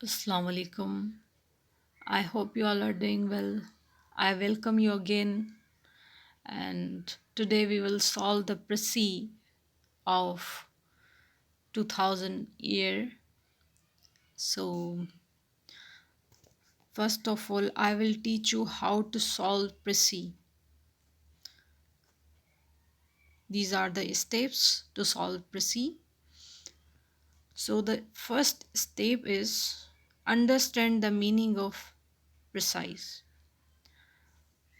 Assalamu alaikum. I hope you all are doing well. I welcome you again, and today we will solve the Precis of 2000 year. So, first of all, I will teach you how to solve Precis. These are the steps to solve Precis. So, the first step is understand the meaning of precise.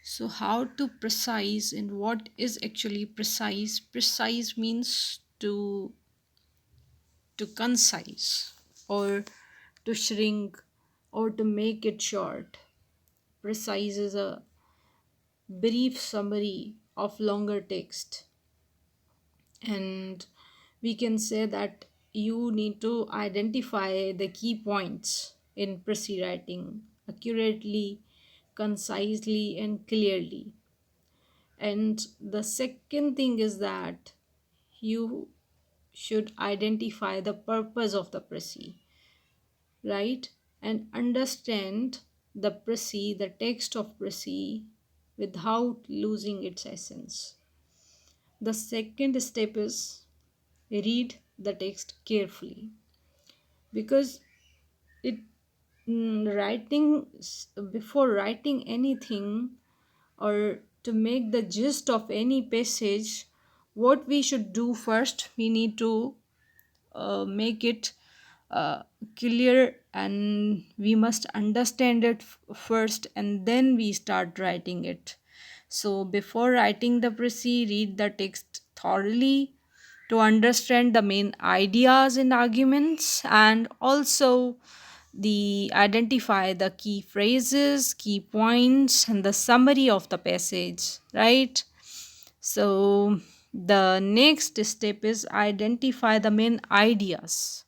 So, how to precise and what is actually precise? Precise means to concise or to shrink or to make it short. Precise is a brief summary of longer text, and we can say that you need to identify the key points in Precis writing accurately, concisely, and clearly. And the second thing is that you should identify the purpose of the Precis, right? And understand the Precis, the text of Precis, without losing its essence. The second step is read the text carefully, because it writing before writing anything or to make the gist of any passage, what we should do first, we need to make it uh, clear, and we must understand it first, and then we start writing it. So before writing the Precis, read the text thoroughly to understand the main ideas and arguments, and also the identify the key phrases, key points, and the summary of the passage, right? So the next step is identify the main ideas,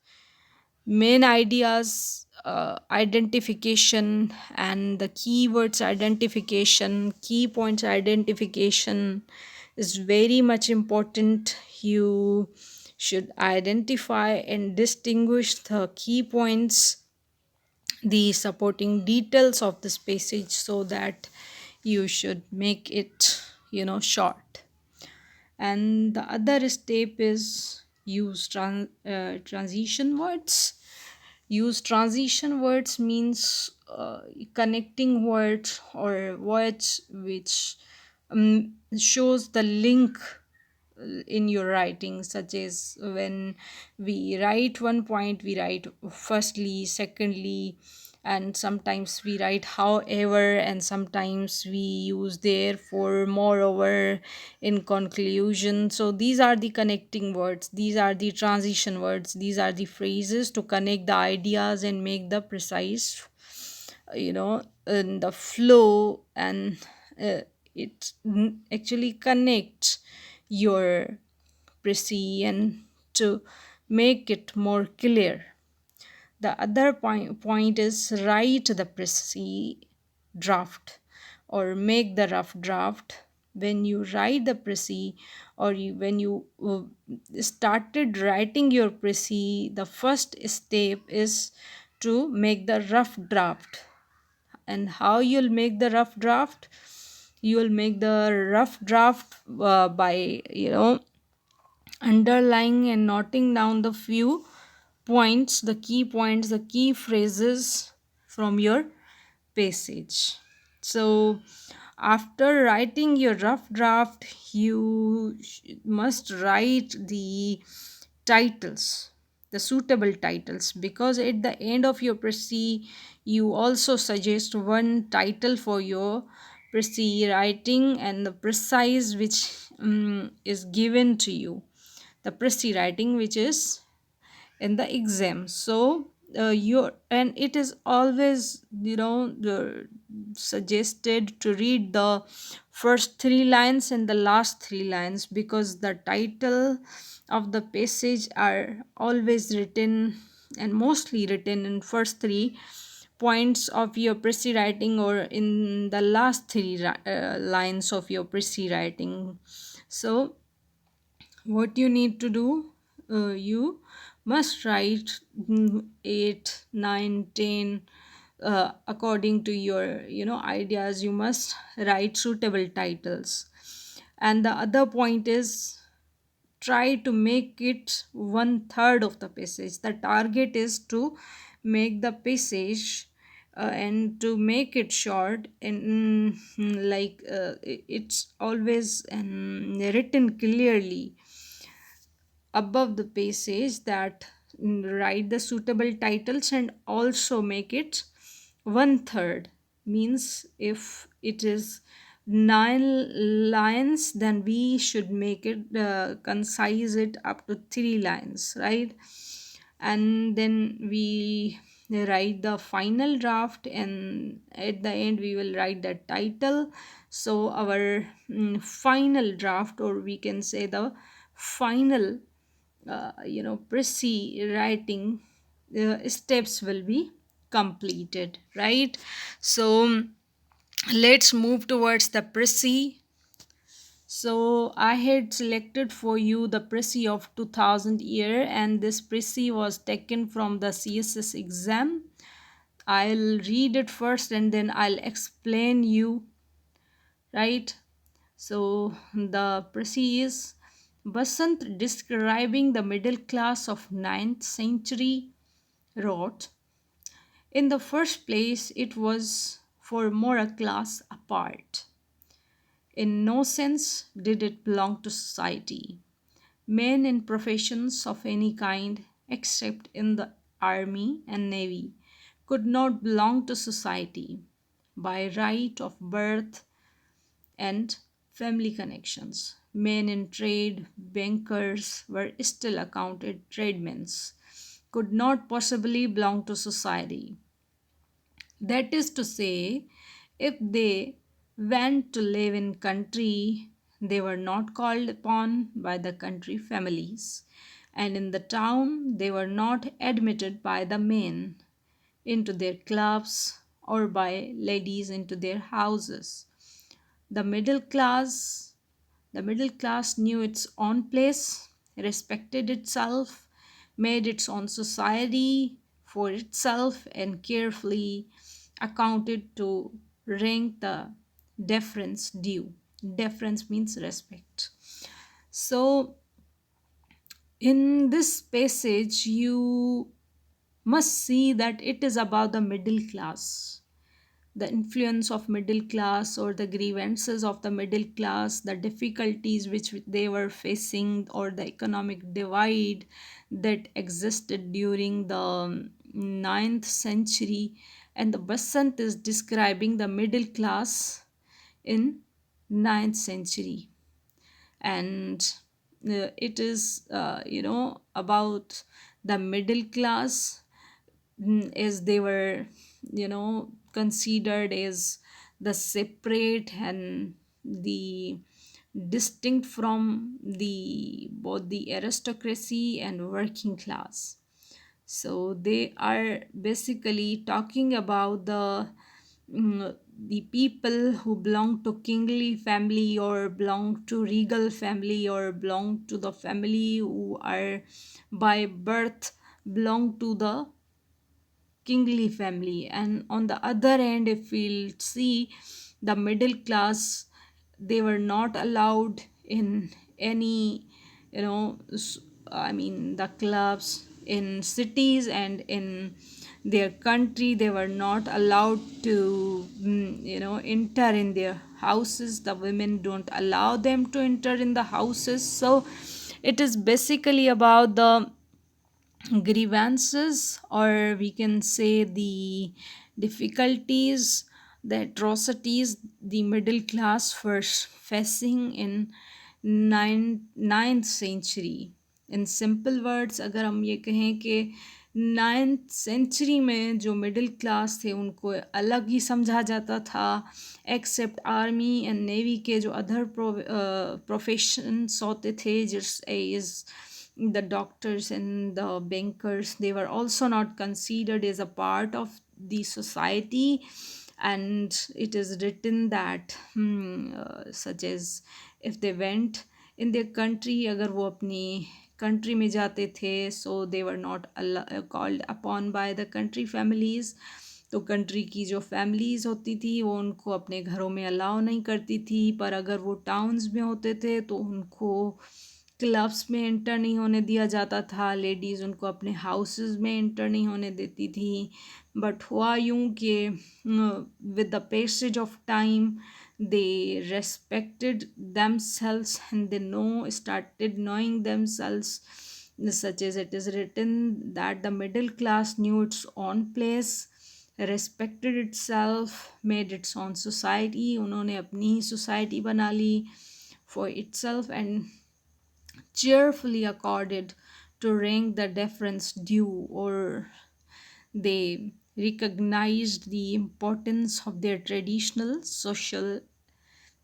identification, and the keywords identification, key points identification is very much important. You should identify and distinguish the key points, the supporting details of this passage, so that you should make it short. And the other step is use transition words. Use transition words means connecting words or words which shows the link in your writing, such as when we write one point, we write firstly, secondly, and sometimes we write however, and sometimes we use therefore, moreover, in conclusion. So these are the connecting words, these are the transition words, these are the phrases to connect the ideas and make the precise in the flow, and it actually connects your Precis to make it more clear. The other point is write the Precis draft or make the rough draft. When you write the Precis, or when you started writing your Precis, the first step is to make the rough draft. And how you'll make the rough draft? You will make the rough draft by underlying and noting down the few points, the key phrases from your passage. So after writing your rough draft, you must write the titles, the suitable titles, because at the end of your Precis, you also suggest one title for your Precis writing, and the precise which is given to you, the Precis writing which is in the exam. So your and it is always suggested to read the first three lines and the last three lines, because the title of the passage are always written and mostly written in first three points of your Precis writing, or in the last three lines of your Precis writing. So what you need to do, you must write 8, 9, 10, according to your ideas. You must write suitable titles. And the other point is, try to make it one third of the passage. The target is to make the passage and to make it short, and it's always written clearly above the passage that write the suitable titles and also make it one third. Means if it is 9 lines, then we should make it concise it up to 3 lines, right? And then we write the final draft, and at the end we will write the title. So our final draft, or we can say the final writing steps will be completed, right? So let's move towards the Precis. So I had selected for you the Precis of 2000 year, and this Precis was taken from the CSS exam. I'll read it first and then I'll explain you, right? So the Precis is Basant, describing the middle class of 9th century, wrote, "In the first place, it was for more a class apart. In no sense did it belong to society. Men in professions of any kind, except in the army and navy, could not belong to society by right of birth and family connections. Men in trade, bankers, were still accounted tradesmen, could not possibly belong to society. That is to say, if they went to live in country, they were not called upon by the country families, and in the town they were not admitted by the men into their clubs or by ladies into their houses. The middle class the middle class knew its own place, respected itself, made its own society for itself, and carefully accounted to rank the deference due. Deference means respect. So, in this passage, you must see that it is about the middle class, the influence of middle class or the grievances of the middle class, the difficulties which they were facing, or the economic divide that existed during the 9th century. And the Basant is describing the middle class in 9th century. And it is about the middle class, as they were considered as the separate and the distinct from the both the aristocracy and working class. So they are basically talking about the people who belong to kingly family, or belong to regal family, or belong to the family who are by birth belong to the kingly family. And on the other hand, if we'll see the middle class, they were not allowed in any the clubs in cities, and in their country they were not allowed to enter in their houses. The women don't allow them to enter in the houses. So it is basically about the grievances, or we can say the difficulties, the atrocities the middle class was facing in 9th century. In simple words, अगर हम ये कहें कि 9th century में जो middle class थे उनको अलग ही समझा जाता था, एक्सेप्ट आर्मी एंड नेवी के जो अदर प्रोफेशंस होते थे, जिस is the doctors and the bankers, they were also not considered as a part of the society. And it is written that such as if they went in their country, अगर वो अपनी country में जाते थे, so they were not called upon by the country families. तो country की जो families होती थी वो उनको अपने घरों में अलाउ नहीं करती थी, पर अगर वो टाउन्स में होते थे तो उनको क्लब्स में एंटर नहीं होने दिया जाता था, लेडीज़ उनको अपने हाउसेस में एंटर नहीं होने देती थी। बट हुआ यूं कि with the passage of time they respected themselves and they started knowing themselves, such as it is written that the middle class knew its own place, respected itself, made its own society, उन्होंने अपनी ही society बना ली for itself, and cheerfully accorded to rank the deference due, or they recognized the importance of their traditional social,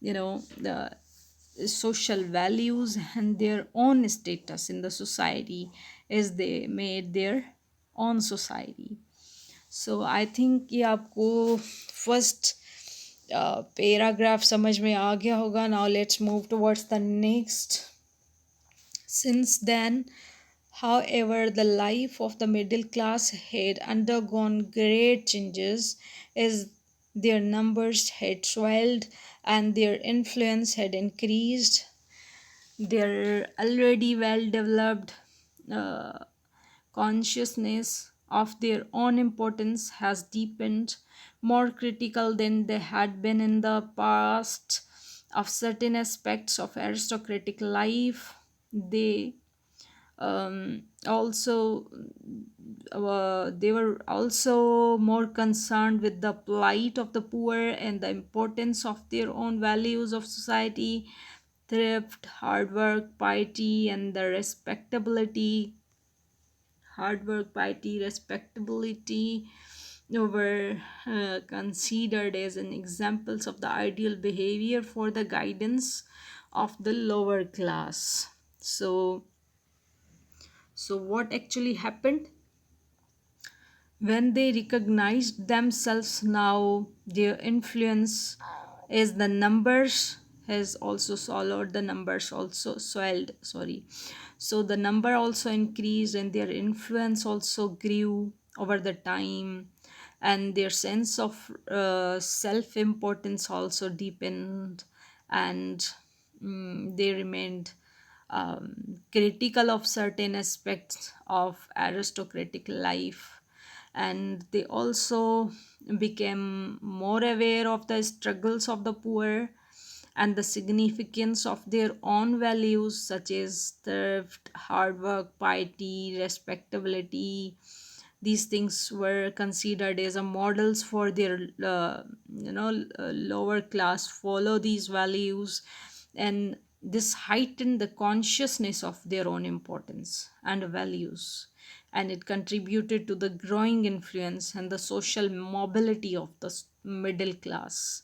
the social values and their own status in the society as they made their own society. So I think ये आपको first paragraph समझ में आ गया होगा. Now let's move towards the next. Since then, however, the life of the middle class had undergone great changes as their numbers had swelled and their influence had increased. Their already well developed uh, consciousness of their own importance has deepened, more critical than they had been in the past of certain aspects of aristocratic life. They also they were also more concerned with the plight of the poor and the importance of their own values of society, thrift, hard work, piety, and the respectability. Hard work, piety, respectability were considered as an examples of the ideal behavior for the guidance of the lower class. So what actually happened? When they recognized themselves, now their influence as the numbers has also swallowed, the numbers also swelled, sorry. So the number also increased and their influence also grew over the time, and their sense of self-importance also deepened, and they remained critical of certain aspects of aristocratic life, and they also became more aware of the struggles of the poor and the significance of their own values such as thrift, hard work, piety, respectability. These things were considered as a models for their lower class follow these values, and this heightened the consciousness of their own importance and values, and it contributed to the growing influence and the social mobility of the middle class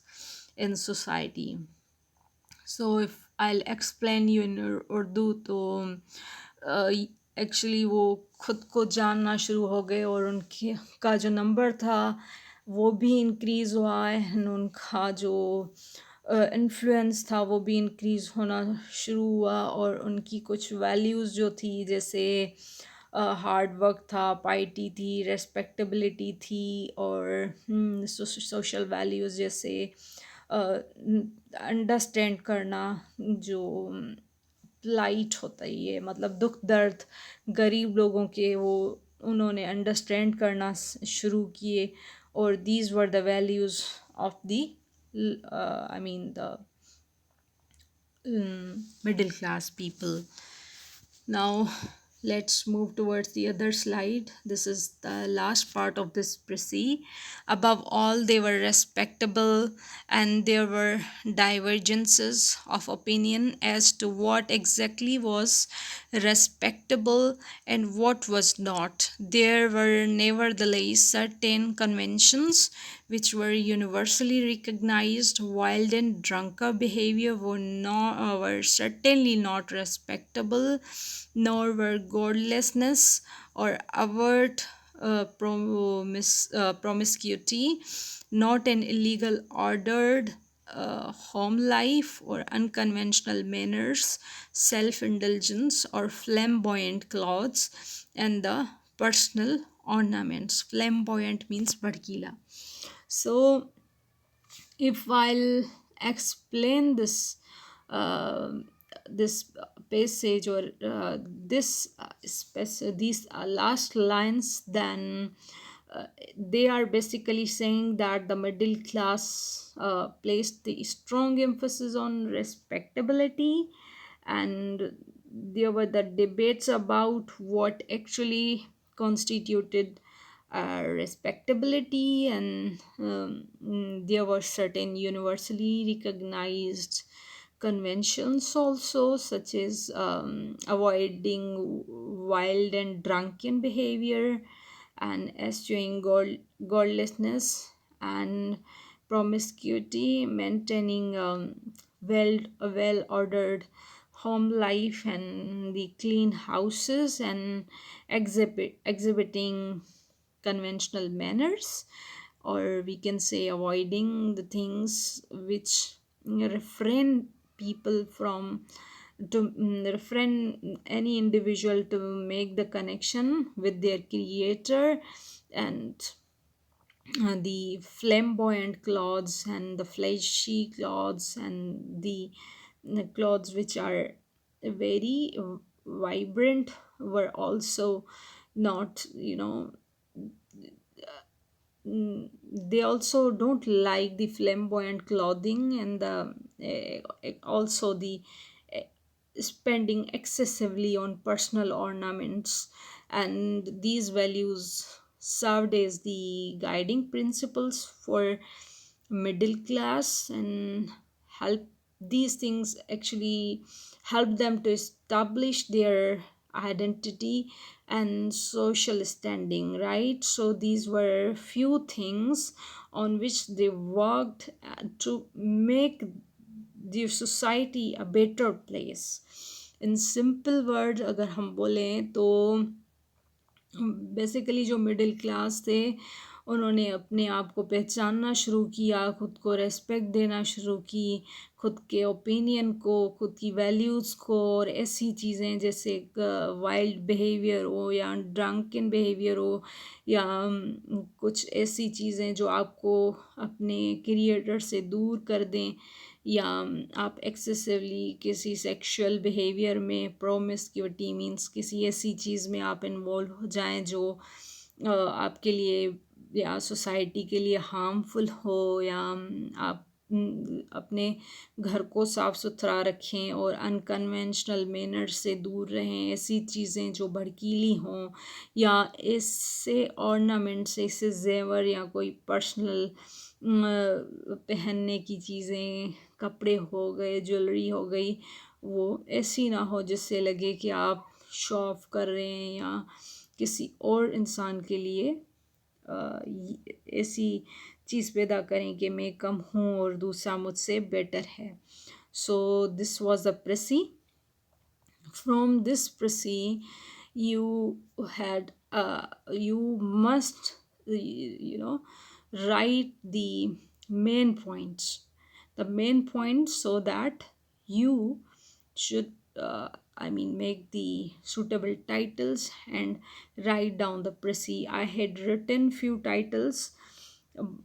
in society. So if I'll explain you in Urdu, तो actually वो खुद को जानना शुरू हो गए और उनके का जो नंबर था वो भी इंक्रीज़ हुआ है, उनका जो इन्फ्लुएंस था वो भी इंक्रीज़ होना शुरू हुआ, और उनकी कुछ वैल्यूज़ जो थी जैसे हार्ड वर्क था, पाइटी थी, रेस्पेक्टेबिलिटी थी, और सोशल वैल्यूज़ जैसे अंडरस्टैंड करना, जो लाइट होता है ये मतलब दुख दर्द गरीब लोगों के, वो उन्होंने अंडरस्टैंड करना शुरू किए, और these were the values of the I mean the middle class people. Now let's move towards the other slide. This is the last part of this précis. Above all, they were respectable, and there were divergences of opinion as to what exactly was respectable and what was not. There were nevertheless certain conventions which were universally recognized. Wild and drunken behavior were certainly not respectable, nor were godlessness or overt promiscuity, not an illegal ordered home life or unconventional manners, self indulgence or flamboyant clothes, and the personal ornaments. Flamboyant means bhadkila. So, if I'll explain uh, this passage or these last lines, then uh, they are basically saying that the middle class placed the strong emphasis on respectability, and there were the debates about what actually constituted respectability, and there were certain universally recognized conventions also, such as avoiding wild and drunken behavior and eschewing godlessness and promiscuity, maintaining a well ordered home life and the clean houses, and exhibiting conventional manners, or we can say avoiding the things which refrain people from to refrain any individual to make the connection with their creator, and the flamboyant clothes and the flashy clothes and the clothes which are very vibrant were also not, they also don't like the flamboyant clothing, and the also the uh, spending excessively on personal ornaments, and these values served as the guiding principles for middle class, and help these things actually help them to establish their identity and social standing, right? So these were few things on which they worked to make the society a better place. In simple words अगर हम बोलें तो basically जो middle class थे उन्होंने अपने आप को पहचानना शुरू किया, खुद को रेस्पेक्ट देना शुरू की, खुद के ओपिनियन को, खुद की वैल्यूज़ को, और ऐसी चीज़ें जैसे वाइल्ड बिहेवियर हो या ड्रंकन बिहेवियर हो या कुछ ऐसी चीज़ें जो आपको अपने क्रिएटर से दूर कर दें, या आप एक्सेसिवली किसी सेक्सुअल बिहेवियर में, प्रोमिस्क्यूटी मीन्स किसी ऐसी चीज़ में आप इन्वॉल्व हो जाएं जो आपके लिए या सोसाइटी के लिए हार्मफुल हो, या आप अपने घर को साफ़ सुथरा रखें और अनकन्वेंशनल मैनर से दूर रहें, ऐसी चीज़ें जो भड़कीली हों, या ऐसे ऑर्नामेंट्स, ऐसे जेवर या कोई पर्सनल पहनने की चीज़ें, कपड़े हो गए, ज्वेलरी हो गई, वो ऐसी ना हो जिससे लगे कि आप शो ऑफ कर रहे हैं या किसी और इंसान के लिए ऐसी चीज़ पैदा करें कि मैं कम हूँ और दूसरा मुझसे बेटर है. So this was the precis. From this précis you had you must write the main points so that you should make the suitable titles and write down the précis. I had written few titles,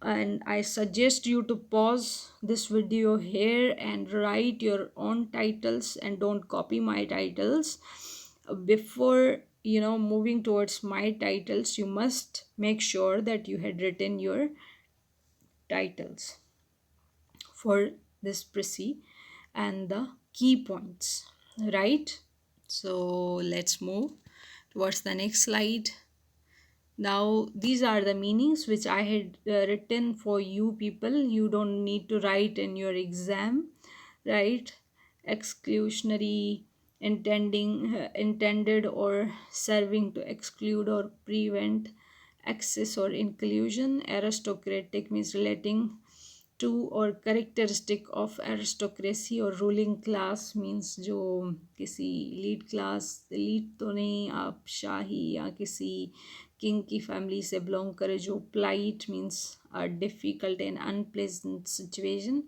and I suggest you to pause this video here and write your own titles and don't copy my titles. Before moving towards my titles, you must make sure that you had written your titles for this précis and the key points, right? So let's move towards the next slide. Now these are the meanings which I had written for you people. You don't need to write in your exam, right? Exclusionary, intended or serving to exclude or prevent access or inclusion. Aristocratic means relating to or characteristic of aristocracy or ruling class, means जो किसी lead तो नहीं, आप शाही या किसी king की family से belong करे, जो polite means a difficult and unpleasant situation.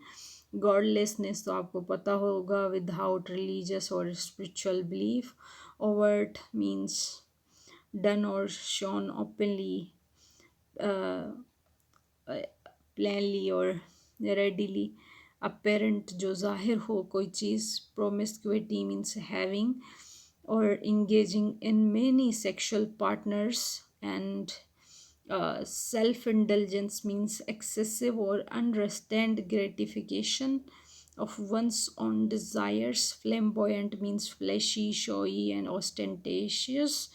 Godlessness तो आपको पता होगा, विदाउट रिलीजियस और spiritual belief. Overt means done or shown openly, uh, plainly or readily. apparent जो जाहिर हो कोई चीज़. promiscuity means having or engaging in many sexual partners. And self-indulgence means excessive or unrestrained gratification of one's own desires. Flamboyant means fleshy, showy, and ostentatious.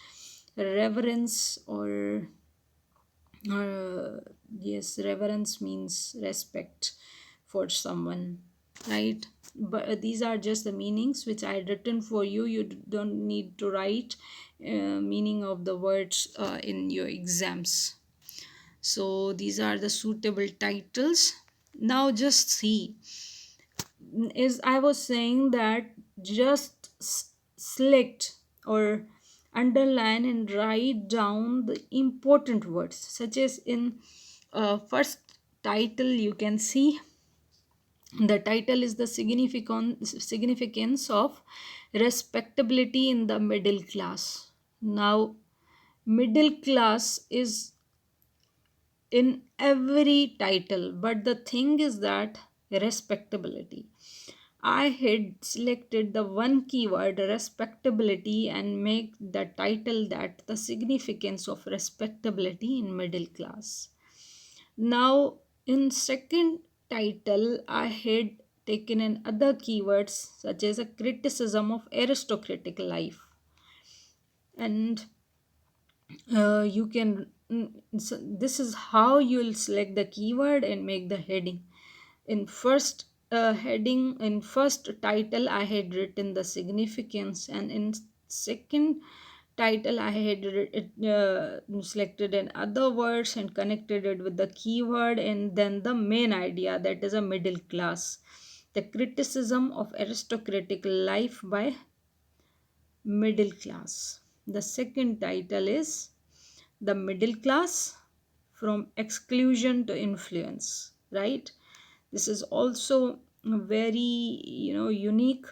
Reverence or uh, yes, reverence means respect for someone, right? But these are just the meanings which I had written for you. You don't need to write meaning of the words in your exams. So these are the suitable titles. Now just see, is I was saying that just select or underline and write down the important words, such as in first title you can see the title is the significance of respectability in the middle class. Now middle class is in every title, but the thing is that respectability, I had selected the one keyword respectability and make the title that the significance of respectability in middle class. Now in second title I had taken in other keywords such as a criticism of aristocratic life. And you can so this is how you'll select the keyword and make the heading. In first heading, in first title I had written the significance, and in second title I had selected in other words and connected it with the keyword, and then the main idea, that is a middle class, the criticism of aristocratic life by middle class. The second title is the middle class from exclusion to influence, right? This is also very unique,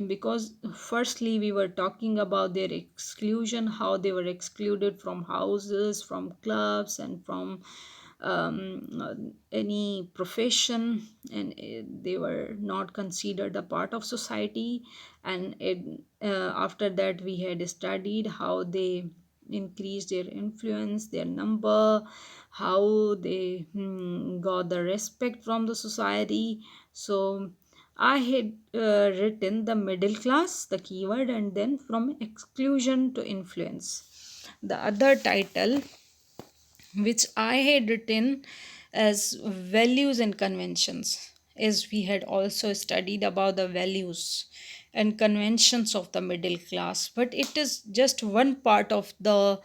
because firstly we were talking about their exclusion, how they were excluded from houses, from clubs, and from any profession, and they were not considered a part of society. And after that we had studied how they increased their influence, their number, how they got the respect from the society. So I had written the middle class, the keyword, and then from exclusion to influence. The other title which I had written as values and conventions, as we had also studied about the values and conventions of the middle class, but it is just one part of the,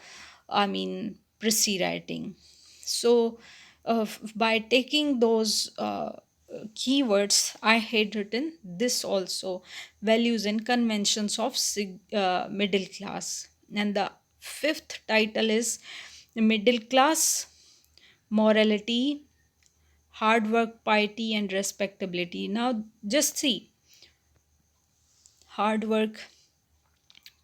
I mean, Prissy writing. So, by taking those keywords, I had written this also, values and conventions of middle class. And the fifth title is middle class, morality, hard work, piety, and respectability. Now, just see, hard work,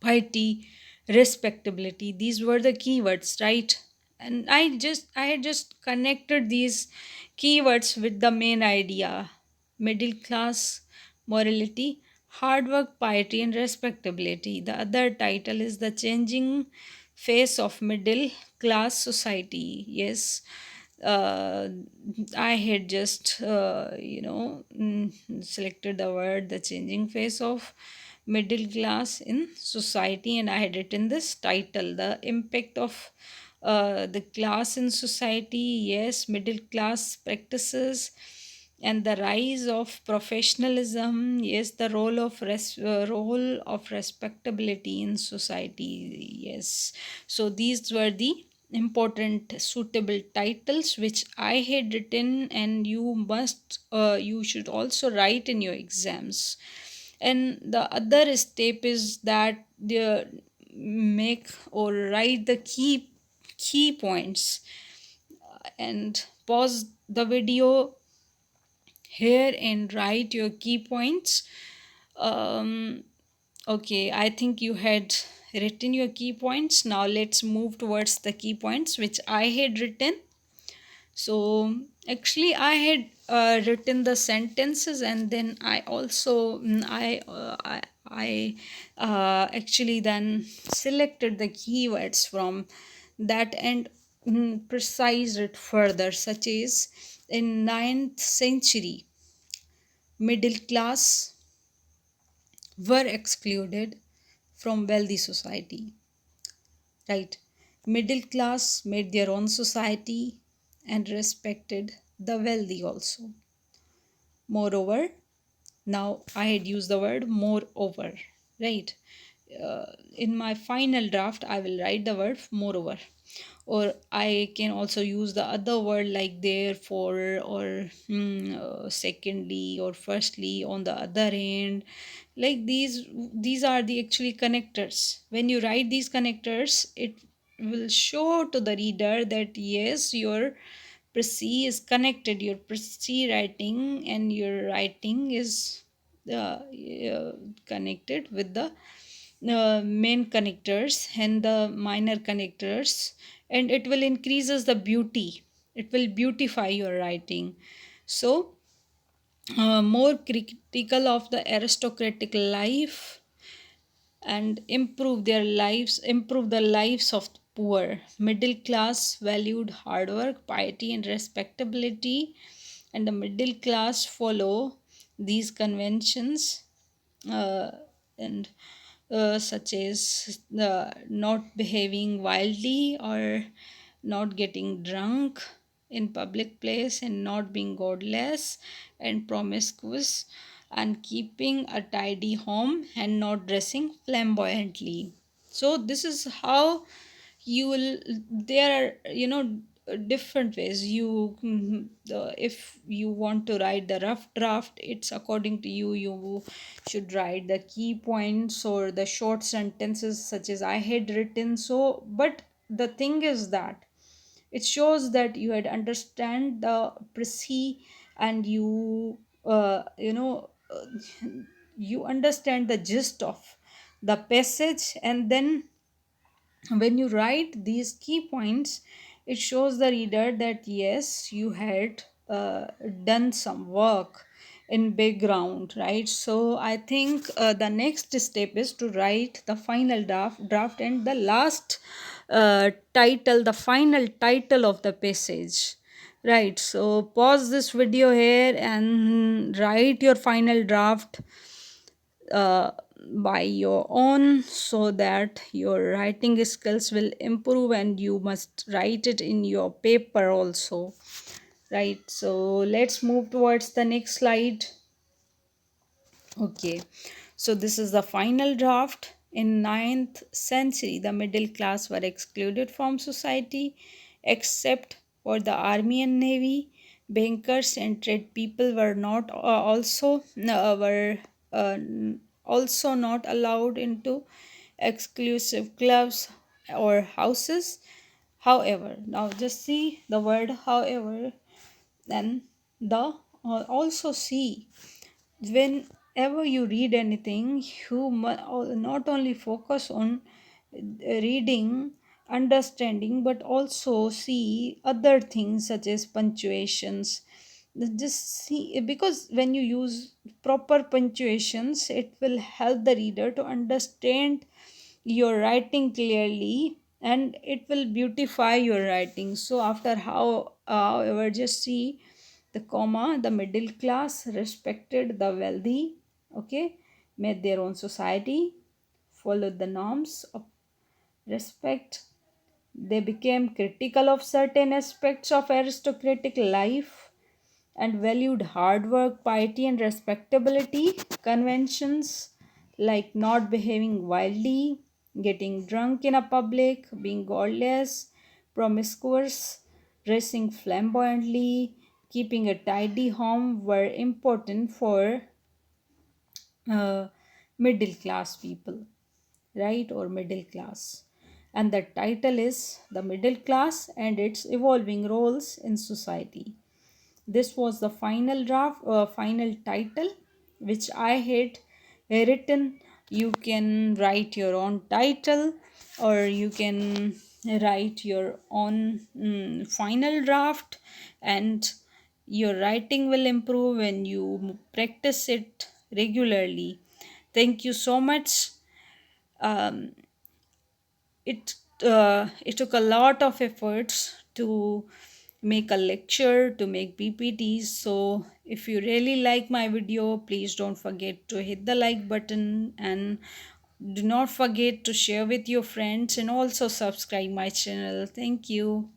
piety, respectability, these were the keywords, right? And I had just connected these keywords with the main idea: middle class, morality, hard work, piety, and respectability. The other title is the changing face of middle class society. Yes, uh, I had just selected the word the changing face of middle class in society, and I had written this title, the impact of the class in society. Yes, middle class practices and the rise of professionalism. Yes, the role of respectability in society. Yes, so these were the important suitable titles which I had written, and you should also write in your exams. And the other step is that the make or write the key points, and pause the video here and write your key points. um, okay, I think you had written your key points. Now let's move towards the key points which I had written. So actually I had written the sentences, and then I also I actually then selected the keywords from that, and precise it further, such as in 9th century middle class were excluded from wealthy society, right? Middle class made their own society and respected the wealthy also. Moreover, now I had used the word moreover, right? In my final draft, I will write the word moreover, or I can also use the other word like therefore, or secondly, or firstly on the other end. Like these are the actually connectors. When you write these connectors, it will show to the reader that yes, your Precis is connected. Your Precis writing and your writing is connected with the main connectors and the minor connectors, and it will increases the beauty. It will beautify your writing. So more critical of the aristocratic life and improve the lives of the poor. Middle class valued hard work, piety, and respectability, and the middle class follow these conventions, uh, and such as not behaving wildly, or not getting drunk in public place, and not being godless and promiscuous, and keeping a tidy home, and not dressing flamboyantly. So this is how you will, there are, different ways you, if you want to write the rough draft, it's according to you. You should write the key points or the short sentences such as I had written. So but the thing is that it shows that you had understand the Precis, and you understand the gist of the passage. And then when you write these key points, it shows the reader that yes, you had done some work in background, right? So I think the next step is to write the final draft and the last title, the final title of the passage, right? So pause this video here and write your final draft uh, by your own, so that your writing skills will improve, and you must write it in your paper also, right? So let's move towards the next slide. Okay, so this is the final draft. In 9th century, the middle class were excluded from society except for the army and navy. Bankers and trade people were not also were also not allowed into exclusive clubs or houses. However, now just see the word however, and the also see, whenever you read anything, you not only focus on reading, understanding, but also see other things such as punctuations. Just see, because when you use proper punctuations, it will help the reader to understand your writing clearly, and it will beautify your writing. So after however, just see the comma, the middle class respected the wealthy, okay, made their own society, followed the norms of respect. They became critical of certain aspects of aristocratic life and valued hard work, piety, and respectability. Conventions like not behaving wildly, getting drunk in a public, being godless, promiscuous, dressing flamboyantly, keeping a tidy home were important for uh, middle class people, right? Or middle class. And the title is The Middle Class and Its Evolving Roles in Society. This was the final draft, final title which I had written. You can write your own title, or you can write your own final draft, and your writing will improve when you practice it regularly. Thank you so much. Um, it took a lot of efforts to make a lecture, to make ppts. So if you really like my video, please don't forget to hit the like button, and do not forget to share with your friends, and also subscribe my channel. Thank you.